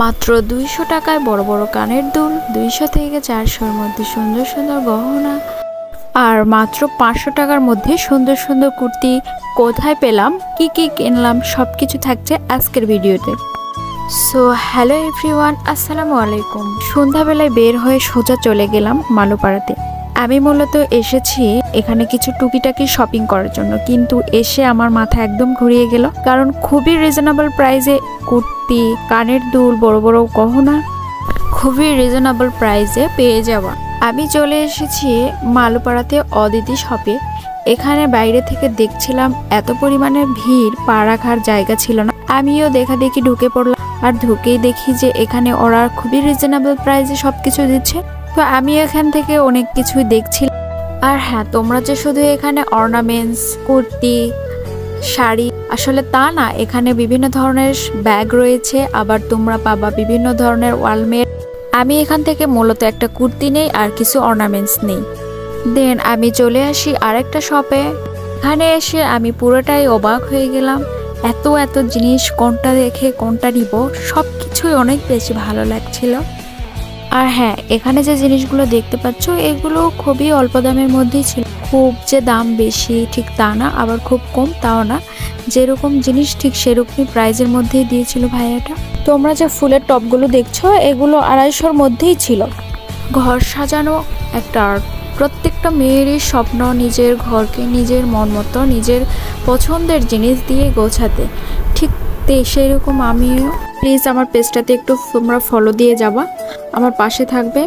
মাত্র 200 টাকায় বড় বড় কানের দুল, 200 থেকে 400-এর মধ্যে সুন্দর সুন্দর গহনা, আর মাত্র 500 টাকার মধ্যে সুন্দর সুন্দর কুর্তি কোথায় পেলাম, কি কি কিনলাম, সবকিছু থাকছে আজকের ভিডিওতে। সো হ্যালো এভরিওয়ান, আসসালামু আলাইকুম। সন্ধ্যাবেলায় বের হয়ে সোজা চলে গেলাম মালুপাড়াতে। আমি মূলত এসেছি এখানে কিছু টুকিটাকি শপিং করার জন্য, কিন্তু এসে আমার মাথা একদম ঘুরিয়ে গেল, কারণ খুবই রিজনেবল প্রাইসে কুর্তি, কানের দুল, বড় বড় গহনা খুবই রিজনেবল প্রাইসে পেয়ে যাওয়া। আমি চলে এসেছি মালুপাড়াতে অদিতি শপে। এখানে বাইরে থেকে দেখছিলাম এত পরিমাণে ভিড়, পা রাখার জায়গা ছিল না। আমিও দেখি ঢুকে পড়লাম, আর ঢুকেই দেখি যে এখানে ওরা খুবই রিজনেবল প্রাইসে সবকিছু দিচ্ছে। তো আমি এখান থেকে অনেক কিছুই দেখছিলাম। আর হ্যাঁ, তোমরা যে শুধু এখানে অর্নামেন্টস, কুর্তি, শাড়ি, আসলে তা না, এখানে বিভিন্ন ধরনের ব্যাগ রয়েছে, আবার তোমরা পাবা বিভিন্ন ধরনের ওয়ালমেট। আমি এখান থেকে মূলত একটা কুর্তি নেই আর কিছু অর্নামেন্টস নেই। দেন আমি চলে আসি আরেকটা শপে। এখানে এসে আমি পুরোটাই অবাক হয়ে গেলাম, এত এত জিনিস, কোনটা দেখে কোনটা নিব, সব কিছুই অনেক বেশি ভালো লাগছিল। আর হ্যাঁ, এখানে যে জিনিসগুলো দেখতে পাচ্ছ এগুলো খুবই অল্প দামের মধ্যেই ছিল। খুব যে দাম বেশি ঠিক তা না, আবার খুব কম তাও না। যেরকম জিনিস ঠিক সেরকমই প্রাইজের মধ্যেই দিয়েছিল ভাইয়াটা। তোমরা যে ফুলের টপগুলো দেখছো এগুলো 250-এর মধ্যেই ছিল। ঘর সাজানো একটা আর্ট। প্রত্যেকটা মেয়েরই স্বপ্ন নিজের ঘরকে নিজের মন মতো, নিজের পছন্দের জিনিস দিয়ে গোছাতে। ঠিক সেরকম আমিও। প্লিজ আমার পেজটাতে একটু তোমরা ফলো দিয়ে যাবা, আমার পাশে থাকবে,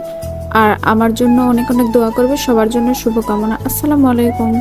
আর আমার জন্য অনেক অনেক দোয়া করবে। সবার জন্য শুভকামনা। আসসালামু আলাইকুম।